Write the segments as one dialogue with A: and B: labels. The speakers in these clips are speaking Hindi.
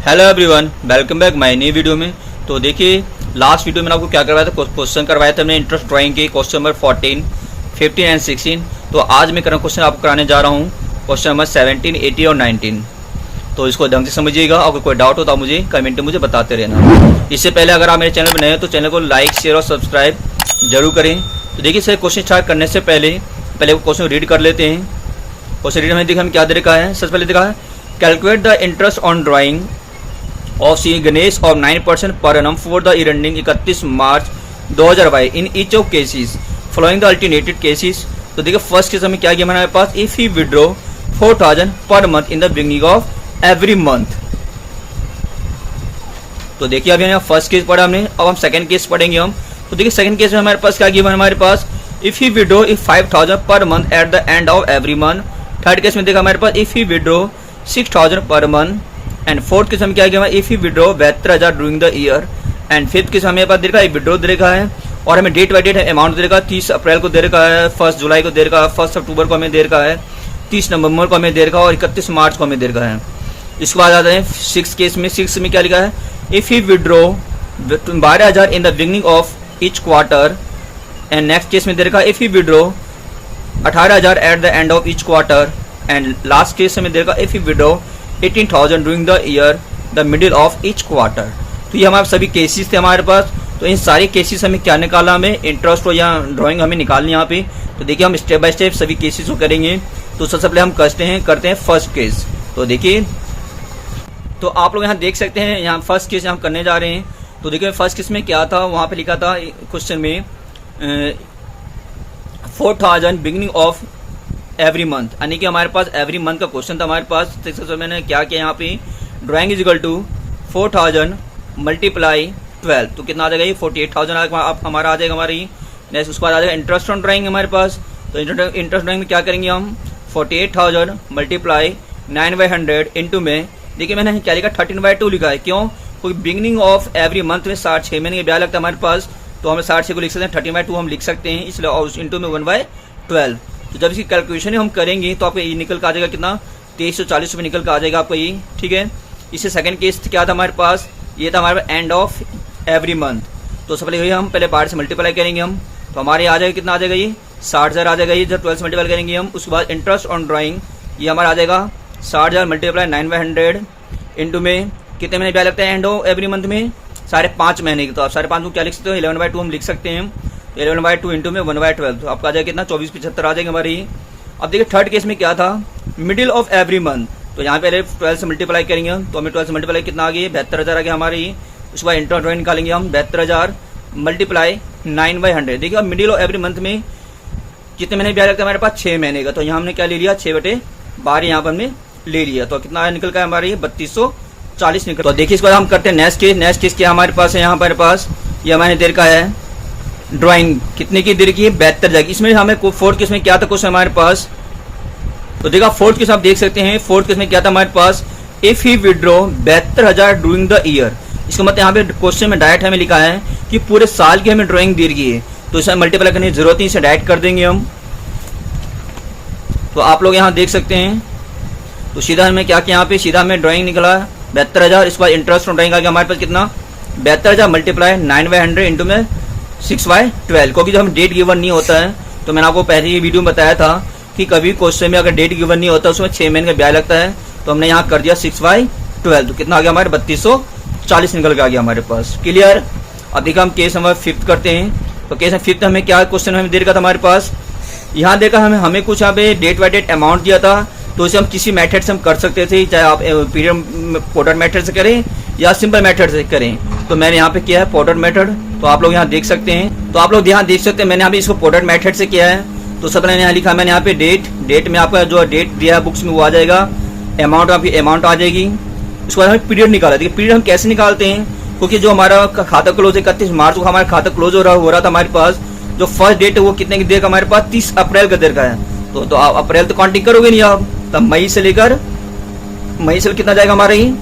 A: Hello everyone, welcome back my new video में। तो देखिए, लास्ट वीडियो में आपको क्या करवाया था, क्वेश्चन करवाया था हमने इंटरेस्ट ड्राइंग के क्वेश्चन नंबर 14, 15 एंड 16। तो आज मैं क्वेश्चन आपको कराने जा रहा हूँ क्वेश्चन नंबर 17, 18 और 19। तो इसको ढंग से समझिएगा। अगर कोई डाउट हो तो आप मुझे कमेंट में मुझे बताते रहना। इससे पहले अगर आप मेरे चैनल पर नए हो तो चैनल को लाइक, शेयर और सब्सक्राइब जरूर करें। तो देखिए सर, क्वेश्चन स्टार्ट करने से पहले क्वेश्चन रीड कर लेते हैं। क्वेश्चन रीड में देखिए हम क्या दे रखा है। सबसे पहले देखा है, calculate the interest on drawing of C Ganesh of 9% पर annum for the year ending 31 March 2022 in each of cases following the alternated cases. तो देखिए फर्स्ट केस हमें क्या किया हमारे पास, if he withdraw 4000 per month in the beginning of every month. तो देखिए अभी यहाँ फर्स्ट केस पढ़ा हमने, अब हम सेकंड केस पढ़ेंगे हम। तो देखिए सेकंड केस में हमारे पास क्या किया हमारे पास, if he withdraw 5000 per month eight the end of every month. Third case में देखा हमारे पास, if he withdraw 6000 per month. And fourth case में क्या किया, if he withdraw 72,000 during the year. And fifth case हमें पास दे रखा है विड्रॉ दे रखा है और हमें डेट बाई डेट अमाउंट दे रखा है। 30 अप्रैल को दे रखा है, 1 जुलाई को दे रखा है, 1 अक्टूबर को हमें दे रखा है, 30 नवंबर को हमें दे रखा है और 31 मार्च को हमें दे रखा है। इसके बाद आते हैं सिक्स केस में। सिक्स में क्या लिखा है, if he withdraw 12,000 in the beginning of each quarter. And next case में दे रखा है, if he withdraw 18,000 eight the end of each quarter. And last case में दे रखा है, if he withdraw 18,000 during the year the middle of each quarter. तो ये हमारे सभी केसेस थे हमारे पास। तो इन सारे केसेस हमें क्या निकाला, हमें इंटरेस्ट और या ड्राइंग हमें निकालनी यहाँ पे। तो देखिए हम स्टेप बाय स्टेप सभी केसेस को करेंगे। तो सबसे पहले हम करते हैं फर्स्ट केस। तो देखिए, तो आप लोग यहाँ देख सकते हैं, यहाँ फर्स्ट केस हम करने जा रहे हैं। तो देखिए फर्स्ट केस में क्या था, वहाँ पे लिखा था क्वेश्चन में 4000 बिगिनिंग ऑफ एवरी मंथ, यानी कि हमारे पास एवरी मंथ का क्वेश्चन था हमारे पास। तो मैंने क्या किया यहाँ पे, drawing is equal to 4000 multiply 12। तो कितना आ जाएगा ये 48,000 हमारा आ जाएगा हमारी। नेक्स्ट उसके बाद आ जाएगा इंटरेस्ट ऑन ड्राइंग हमारे पास। तो इंटरेस्ट ड्राइंग में क्या करेंगे हम, 48,000 मल्टीप्लाई 9/100 इंटू में, देखिए मैंने क्या लिखा 13/2 लिखा है। क्यों, कोई बिगिनिंग ऑफ एवरी मंथ में 6 महीने का ब्याज लगता है हमारे पास। तो हमें 6 को लिख सकते हैं, 13/2 हम लिख सकते हैं, इसलिए इंटू में 1/12। तो जब इसकी कैलकुलेशन हम करेंगे तो आपको ये निकल का आ जाएगा कितना, 2340 रुपये निकल का आ जाएगा आपको ये। ठीक है, इससे सेकंड केस क्या था हमारे पास, ये था हमारे पास एंड ऑफ एवरी मंथ। तो सबसे पहले हम पहले 12 से मल्टीप्लाई करेंगे हम, तो हमारे आ जाएगा कितना आ जाएगा ये 60,000 आ जाएगा ये, जब 12 से मल्टीप्लाई करेंगे हम। उसके बाद इंटरेस्ट ऑन ड्राइंग ये हमारा आ जाएगा 60,000 मल्टीप्लाई 9/100 इंटू में कितने महीने ब्याज लगता है एंड ऑफ एवरी मंथ में, 5.5 महीने की। तो आप 5.5 को क्या लिख सकते हो, 11/2 हम लिख सकते हैं। 11/2 इंटू में 1/12, तो आपका आ जाएगा कितना 2475 आ जाएगा हमारी। अब देखिए थर्ड केस में क्या था, मिडिल ऑफ एवरी मंथ। तो यहाँ पहले 12 से मल्टीप्लाई करेंगे तो हमें 12 से मल्टीप्लाई कितना आ गया, 72,000 आ गया हमारी। उसके बाद इंटरेस्ट ड्राइंग निकालेंगे हम, 72,000 मल्टीप्लाई 9/100। देखिए अब मिडिल ऑफ एवरी मंथ में कितने महीने ब्याज लगता है हमारे पास, 6 महीने का। तो यहाँ हमने क्या ले लिया, 6/12 यहाँ पर हमने ले लिया। तो कितना निकल का हमारे 3240 निकल। तो देखिए इसके बाद हम करते हैं नेक्स्ट केस। नेक्स्ट केस क्या हमारे पास है, यहाँ हमारे पास ये हमारे देर का है ड्राइंग कितने की देर की है, 72,000। इसमें हमें फोर्थ केस में क्या था क्वेश्चन हमारे पास। तो देखा फोर्थ केस आप देख सकते हैं, फोर्थ केस में क्या था हमारे पास, if he withdraw 72,000 during the year. इसका मतलब यहाँ पे क्वेश्चन में डायरेक्ट हमें लिखा है कि पूरे साल की हमें ड्राइंग दे रही है। तो इसे मल्टीप्लाई करने की जरूरत नहीं, इसे डायरेक्ट कर देंगे हम। तो आप लोग यहाँ देख सकते हैं, तो सीधा हमें क्या किया, यहाँ पे सीधा हमें ड्राइंग निकला 72,000। इसके बाद इंटरेस्ट ऑन ड्राइंग आ गया हमारे पास कितना, 72,000 मल्टीप्लाई 9/100 इंटू में 6/12। क्योंकि जब हम डेट गिवन नहीं होता है, तो मैंने आपको पहले ही वीडियो में बताया था कि कभी क्वेश्चन में अगर डेट गिवन नहीं होता उसमें 6 महीने का ब्याज लगता है। तो हमने यहाँ कर दिया 6/12। तो कितना आ गया हमारे 3240 निकल के आ गया हमारे पास। क्लियर। अब देखा हम केस नंबर 5 करते हैं। तो केस नंबर 5 हमें क्या क्वेश्चन हमें दे रखा था हमारे पास, यहाँ देखा हमें कुछ यहाँ पे डेट बाई डेट अमाउंट दिया था। तो इसे हम किसी मेथड से हम कर सकते थे, चाहे आप पीरियड पोर्टर मेथड से करें या सिंपल मेथड से करें। तो मैंने यहाँ पे किया है पोर्टर मेथड। तो आप लोग यहाँ देख सकते हैं, तो आप लोग यहाँ देख सकते हैं मैंने यहाँ पे इसको पोर्टर मेथड से किया है। तो सब मैंने यहाँ लिखा, मैंने यहाँ पे डेट में आपका जो डेट दिया है बुक्स में वो आ जाएगा, अमाउंट आपकी अमाउंट आ जाएगी। उसके बाद हमें पीरियड निकाला। देखिए पीरियड हम कैसे निकालते हैं, क्योंकि जो हमारा खाता क्लोज है 31 मार्च को हमारा खाता क्लोज हो रहा था हमारे पास। जो फर्स्ट डेट है वो कितने की देर का हमारे पास, 30 अप्रैल का देर का है। तो आप अप्रैल तो काउंटिंग करोगे नहीं आप, तब मई से लेकर कितना जाएगा हमारा ही,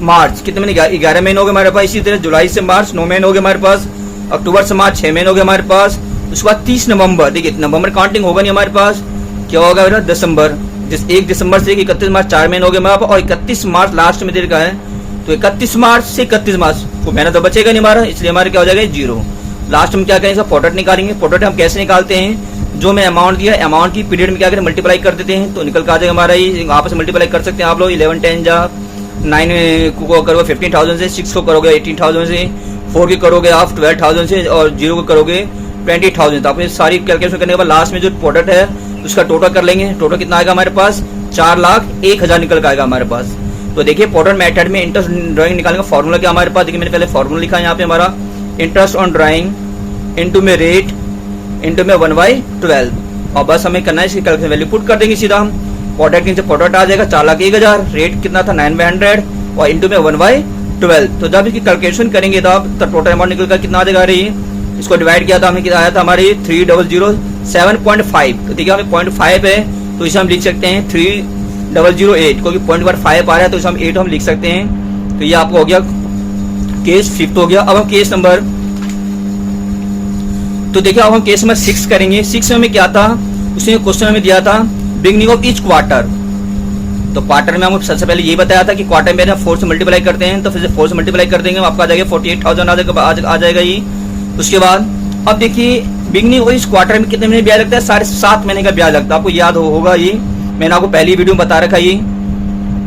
A: मार्च कितने महीने, 11 महीने हो गए हमारे पास। इसी तरह जुलाई से मार्च 9 महीने हो गए हमारे पास। अक्टूबर से मार्च 6 महीने हो गए हमारे पास। उसके बाद 30 नवंबर, देखिए नवंबर काउंटिंग होगा नहीं हमारे पास, क्या होगा दिसंबर, 1 दिसंबर से 31 मार्च 4 महीने हो गए हमारे पास। और 31 मार्च लास्ट में दे रखा है तो 31 मार्च से 31 मार्च को महीना तो बचेगा नहीं हमारा, इसलिए हमारा क्या हो जाएगा 0। लास्ट में क्या करेंगे, इसका प्रोडक्ट निकालेंगे। प्रोडक्ट हम कैसे निकालते हैं, जो मैं अमाउंट दिया अमाउंट की पीरियड में क्या करें मल्टीप्लाई कर देते हैं, तो निकल कर आ जाएगा हमारा ये। आपस में मल्टीप्लाई कर सकते हैं आप लोग। 11 10 जा 9 को करोगे 15,000 से, 6 को करोगे 18,000 से, 4 की करोगे आप 12,000 से, और 0 को करोगे 20,000। तो आपने सारी कैलकुलेशन करने के बाद लास्ट में जो प्रोडक्ट है उसका टोटल कर लेंगे। टोटल कितना आएगा हमारे पास, 4,01,000 निकल कर आएगा हमारे पास। तो देखिए प्रोडक्ट मेथड में इंटरेस्ट ड्राइंग निकालने का फॉर्मूला क्या हमारे पास, देखिए मैंने पहले फॉर्मूला लिखा है यहाँ पे हमारा, इंटरेस्ट ऑन ड्राइंग इनटू में रेट इनटू में 1/12, और बस हमें करना है इसकी कैलकुलेशन वैल्यू पुट कर देंगे सीधा हम। प्रोडक्ट नीचे प्रोडक्ट आ जाएगा 4,01,000, रेट कितना था 9/100 और इनटू में 1/12। तो जब इसकी कैलकुलेशन करेंगे तो टोटल अमाउंट निकल कर कितना आ जाएगा, रही इसको डिवाइड किया था हमें, कितना आया था हमारे 3,007.5। तो ठीक है हमें 0.5 है तो इसे हम लिख सकते हैं 3,008, क्योंकि 0.5 आ रहा है तो इसे हम 8 हम लिख सकते हैं। तो ये आपको हो गया केस 5 हो गया। अब हम केस नंबर, तो देखिए अब हम केस नंबर 6 करेंगे। 6 में हमें क्या था, उसने क्वेश्चन हमें दिया था बिगनिंग ऑफ ईच क्वार्टर। तो क्वार्टर में हम सबसे पहले ये बताया था कि क्वार्टर में 4 से मल्टीप्लाई करते हैं, तो फिर से 4 से मल्टीप्लाई कर देंगे, आपका आ जाएगा 48,000 आ जाएगा ये। उसके बाद अब देखिए बिगनिंग ऑफ ईच क्वार्टर में कितने महीने ब्याज लगता है, 7.5 महीने का ब्याज लगता है। आपको याद होगा ये, मैंने आपको पहली वीडियो में बता रखा ये।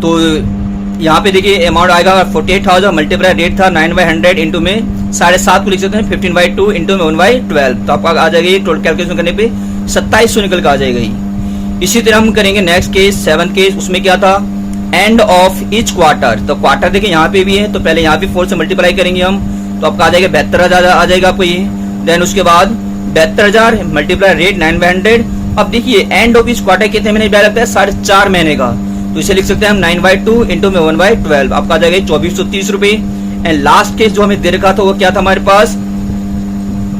A: तो यहाँ पे देखिए अमाउंट आएगा 48,000, मल्टीप्लाई रेट था 9/100 इंटू में 7.5 को लिख सकते हैं 15/2 इंटू में 1/12। तो आपका आ जाएगा ये टोटल कैलकुलेशन करने पे 2700 निकल कर आ जाएगा ये। इसी तरह हम करेंगे नेक्स्ट केस 7 केस। उसमें क्या था, एंड ऑफ ईच क्वार्टर। तो क्वार्टर देखिए यहाँ पे भी है, तो पहले यहाँ पे 4 से मल्टीप्लाई करेंगे हम, तो आपका आ जाएगा 72,000 आ जाएगा आपको ये। देन उसके बाद 72,000 मल्टीप्लाई रेट 9/100। अब देखिए एंड ऑफ ईच क्वार्टर कितने महीने ब्याज लगता है, 4.5 महीने का। तो इसे लिख सकते हैं हम 9/2 इंटू में 1/12, आपका आ जाएगा 2,430 रुपए। एंड लास्ट केस जो हमें दे रखा था वो क्या था हमारे पास,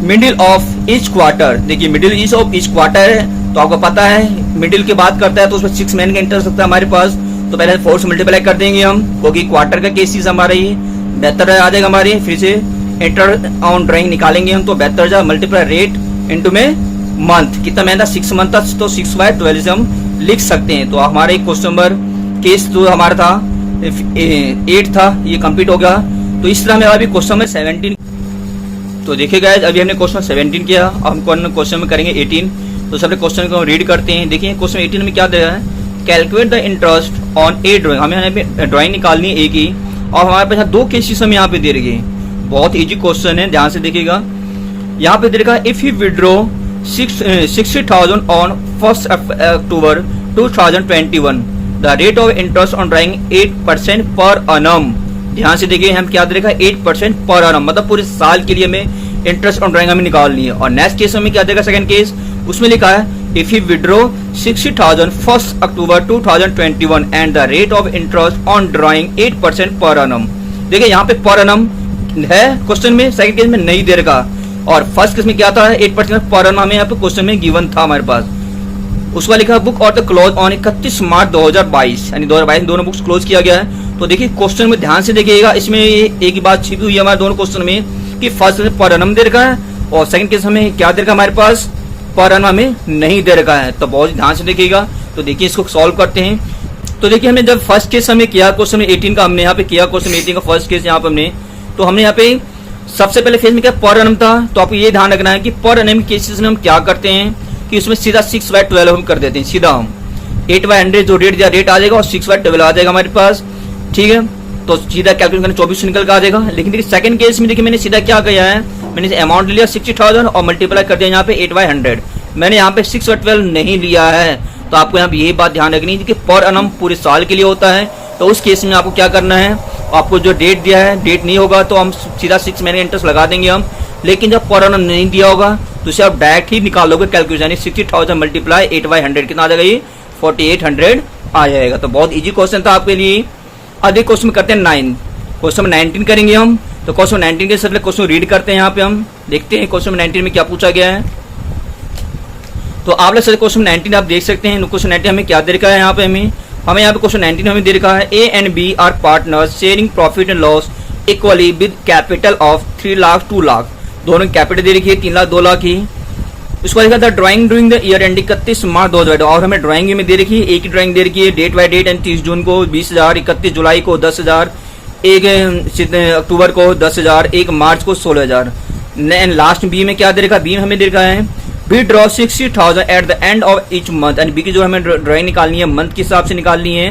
A: मिडिल ऑफ ईच क्वार्टर। देखिए middle each of each quarter है, तो आपको पता है मिडिल की बात करता है तो उसमें 6 महीने का इंटरेस्ट लगता है हमारे पास। तो पहले 4 से मल्टीप्लाई कर देंगे हम, क्योंकि क्वार्टर का केस हमारा ये 72 आ जाएगा हमारे। फिर से इंटरेस्ट ऑन ड्राइंग निकालेंगे हम, तो 72,000 मल्टीप्लाई रेट इंटू में मंथ, कितना महीना 6 मंथ था, तो 6/12 से हम लिख सकते हैं। तो हमारे क्वेश्चन नंबर केस जो हमारा था 8 था, ये कंप्लीट हो गया। तो इस तरह में अभी क्वेश्चन नंबर 17। तो देखिए गाइस अभी हमने क्वेश्चन 17 किया, अब हम क्वेश्चन में करेंगे 18। तो सबसे क्वेश्चन को रीड करते हैं। देखिए क्वेश्चन 18 में क्या दे रहा है, calculate the interest on A drawing. हमें यहाँ पे ड्राइंग निकालनी है एक ही, और हमारे पास 2 केसेस हमें यहाँ पे दे रही है। बहुत इजी क्वेश्चन है, ध्यान से देखिएगा। यहाँ पे दे रखा if you withdraw 60,000 on 1 October 2021, the rate of interest on drawing 8% पर annum। ध्यान से देखिए हम क्या दे रखा है 8% पर annum, मतलब पूरे साल के लिए हमें इंटरेस्ट ऑन ड्राइंग हमें निकालनी है। और नेक्स्ट केस में क्या देगा, सेकंड केस, उसमें लिखा है if you withdraw 60,000 1 October 2021 and the rate of interest on drawing 8% पर annum। देखिए यहाँ पे पर annum है क्वेश्चन में, सेकंड केस में नहीं दे रखा। और फर्स्ट केस में क्या था 8% पर annum हमें यहाँ पे क्वेश्चन में गिवन था हमारे पास। उसका लिखा बुक और द क्लोज ऑन 31 मार्च 2022, यानी 2022 में दोनों बुक्स क्लोज किया गया है। तो देखिए क्वेश्चन में ध्यान से देखिएगा, इसमें एक ही बात छिपी हुई है हमारे दोनों क्वेश्चन में कि फर्स्ट में पर annum दे रखा है और सेकंड केस हमें क्या दे रखा है हमारे पास, पर annum हमें नहीं दे रखा है। तो बहुत ध्यान से देखिएगा। तो देखिए इसको सॉल्व करते हैं। तो देखिए हमने जब फर्स्ट केस हमें किया क्वेश्चन 18 का, हमने यहाँ पे किया क्वेश्चन 18 का फर्स्ट केस यहाँ पे हमने, तो हमने यहाँ पे सबसे पहले फेज में क्या पर annum था। तो आपको ये ध्यान रखना है कि पर annum केसेस में हम क्या करते हैं कि उसमें सीधा 6/12 हम कर देते हैं। सीधा हम 8/100 जो रेट दिया रेट आ जाएगा और 6/12 आ जाएगा हमारे पास, ठीक है। तो सीधा कैलकुलेट करने 24 निकल कर आ जाएगा। लेकिन देखिए सेकंड केस में देखिए मैंने सीधा क्या किया है, मैंने अमाउंट लिया 60,000 और मल्टीप्लाई कर दिया यहाँ पे 8/100। मैंने यहाँ पे 6/12 नहीं लिया है। तो आपको यहाँ पे यही बात ध्यान रखनी है कि पर annum पूरे साल के लिए होता है। तो उस केस में आपको क्या करना है, आपको जो डेट दिया है डेट नहीं होगा तो हम सीधा 6 महीने इंटरेस्ट लगा देंगे हम। लेकिन जब पर annum नहीं दिया होगा तो उसे आप डायरेक्ट ही निकाल लोगे कैलकुलेशन, यानी 60,000 मल्टीप्लाई 8/100 कितना आ जाएगा ये 4800 आ जाएगा। तो बहुत इजी क्वेश्चन था आपके लिए। अधिक क्वेश्चन करते हैं 9, क्वेश्चन 19 करेंगे हम। तो क्वेश्चन 19 के सबसे क्वेश्चन रीड करते हैं, यहाँ पे हम देखते हैं क्वेश्चन 19 में क्या पूछा गया है। तो आप लोग सर क्वेश्चन 19 आप देख सकते हैं। क्वेश्चन 19 हमें क्या दे रखा है यहाँ पे, हमें यहाँ पे क्वेश्चन 19 हमें दे रखा है A and B are partners sharing profit and loss equally with capital of 3 lakh 2 lakh. दोनों कैपिटल दे रखी है 3 लाख 2 लाख की। उसको लिखा था drawing during the year and 31 March 2022, और हमें ड्राइंग में दे रखी है एक ही ड्राइंग दे रखी है डेट बाय डेट एंड 30 जून को 20,000, 31 जुलाई को 10,000, एक अक्टूबर को 10,000, 1 मार्च को 16,000। लास्ट बी में क्या दे रखा, बी में हमें दे रखा है we draw 60,000 at the end of each month, यानी बी की जो हमें ड्राइंग निकालनी है मंथ के हिसाब से निकालनी है।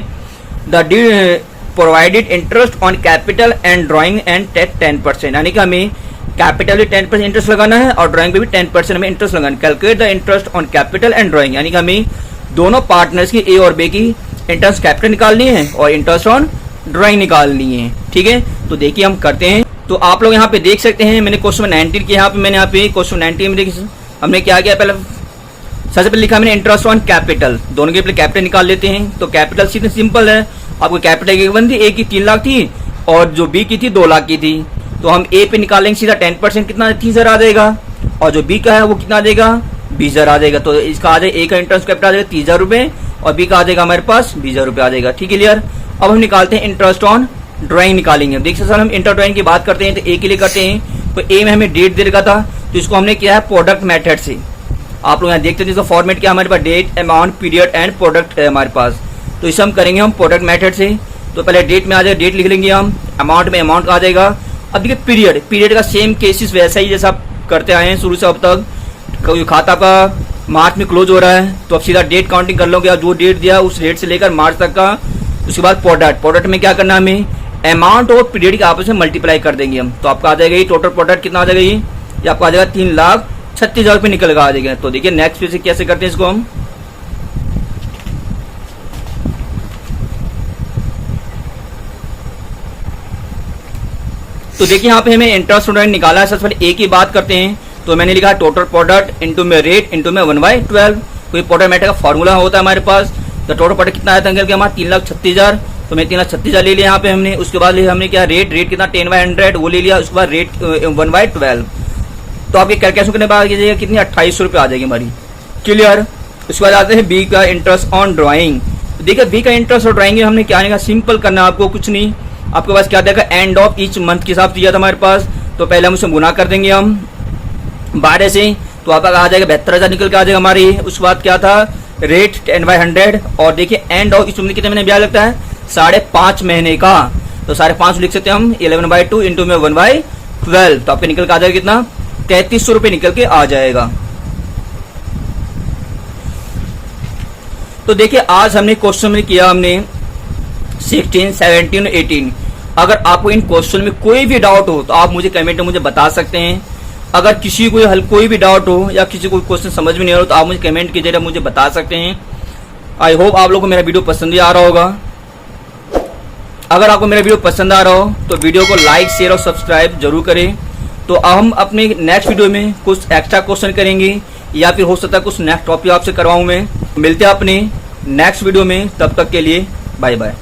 A: The provided interest on capital and drawing and take 10%, यानी कि हमें कैपिटल में 10% इंटरेस्ट लगाना है और ड्राइंग पे भी 10% हमें इंटरेस्ट लगाना है। Calculate the interest on capital and drawing, यानी कि हमें दोनों पार्टनर्स की ए और बी की इंटरेस्ट कैपिटल निकालनी है और इंटरेस्ट ऑन ड्राइंग निकालनी है। ठीक है, तो देखिए हम करते हैं। तो आप लोग यहाँ पे देख सकते हैं मैंने क्वेश्चन 19 के यहाँ पे मैंने यहाँ पे क्वेश्चन 19 में देखिए हमने क्या किया, पहले सबसे पहले लिखा मैंने इंटरेस्ट ऑन कैपिटल, दोनों के पहले कैपिटल निकाल लेते हैं। तो कैपिटल सीधे सिंपल है, आपको कैपिटल की बनती ए की 3 लाख थी और जो बी की थी 2 लाख की थी, तो हम ए पे निकालेंगे सीधा 10% कितना 30,000 आ जाएगा और जो बी का है वो कितना आ जाएगा 20,000 आ जाएगा। तो इसका आ जाएगा ए का इंटरेस्ट कैपिटल आ जाएगा 30,000 रुपए और बी का आ जाएगा हमारे पास 20,000 रुपए आ जाएगा। ठीक है क्लियर। अब हम निकालते हैं इंटरेस्ट ऑन ड्राइंग निकालेंगे। देख सकते सर हम इंटर ड्राइंग की बात करते हैं तो ए के लिए करते हैं। तो ए में हमें डेट दे रखा था तो इसको हमने किया है प्रोडक्ट मेथड से। आप लोग यहाँ देखते हैं इसका फॉर्मेट क्या हमारे पास date, amount, period and product है हमारे पास। तो इसे हम करेंगे हम प्रोडक्ट मेथड से। तो पहले डेट में आ जाएगा, डेट लिख लेंगे हम, अमाउंट में अमाउंट आ जाएगा। अब देखिए पीरियड, पीरियड का सेम केसेस वैसा ही जैसा आप करते आए हैं शुरू से अब तक। कोई खाता का मार्च में क्लोज हो रहा है तो अब सीधा डेट काउंटिंग कर लोगे, जो डेट दिया उस डेट से लेकर मार्च तक का। उसके बाद प्रोडक्ट, प्रोडक्ट में क्या करना है हमें अमाउंट और पीरियड के आपस में मल्टीप्लाई कर देंगे हम। तो आपका आ जाएगा ये टोटल प्रोडक्ट कितना आ जाएगा, ये आपका आ जाएगा 3,36,000 रुपये निकल आ जाएगा। तो देखिए नेक्स्ट पे से कैसे करते हैं इसको हम। तो देखिए यहाँ पे हमें इंटरेस्ट ड्राइंग निकाला है। सबसे पहले ए की बात करते हैं तो मैंने लिखा टोटल प्रोडक्ट इंटू में रेट इंटू में 1/12। कोई प्रोडक्ट मेथड का फॉर्मूला होता है हमारे पास। तो टोटल प्रोडक्ट कितना आया था अंकल के हमारा 3,36,000, तो मैं 3,36,000 ले लिया यहाँ पे हमने। उसके बाद हमने क्या रेट, रेट कितना 10/100 वो ले लिया। उसके बाद रेट 1/12। तो आप ये कैलकुलेशन करने बाद कीजिएगा कितनी 2800 रुपये आ जाएगी हमारी। क्लियर। उसके बाद आते हैं बी का इंटरेस्ट ऑन ड्राइंग। तो देखिए बी का इंटरेस्ट और ड्राइंग हमने क्या आएगा, सिंपल करना है आपको, कुछ नहीं। आपके पास क्या देगा एंड ऑफ ईच मंथ के हिसाब से दिया था हमारे पास। तो पहले हम उसे गुना कर देंगे हम 12 से, तो आपका आ जाएगा 72,000 निकल के आ जाएगा हमारी। उसके बाद क्या था रेट 10/100 और देखिए एंड ऑफ ईच मंथ कितने महीने ब्याज लगता है 5.5 महीने का। तो 5.5 लिख सकते हैं हम 11/2 इंटू में 1/12। तो आपके निकल के आ जाएगा कितना 3,300 रुपये निकल के आ जाएगा। तो देखिए आज हमने क्वेश्चन में किया हमने 16, 17, 18। अगर आपको इन क्वेश्चन में कोई भी डाउट हो तो आप मुझे कमेंट में मुझे बता सकते हैं। अगर किसी को कोई भी डाउट हो या किसी को क्वेश्चन समझ में नहीं आ रहा तो आप मुझे कमेंट के जरिए मुझे बता सकते हैं। आई होप आप लोगों को मेरा वीडियो पसंद ही आ रहा होगा। अगर आपको मेरा वीडियो पसंद आ रहा हो तो वीडियो को लाइक, शेयर और सब्सक्राइब जरूर करें। तो हम अपने नेक्स्ट वीडियो में कुछ एक्स्ट्रा क्वेश्चन करेंगे या फिर हो सकता है कुछ नेक्स्ट टॉपिक आपसे करवाऊं मैं। मिलते हैं अपने नेक्स्ट वीडियो में, तब तक के लिए बाय बाय।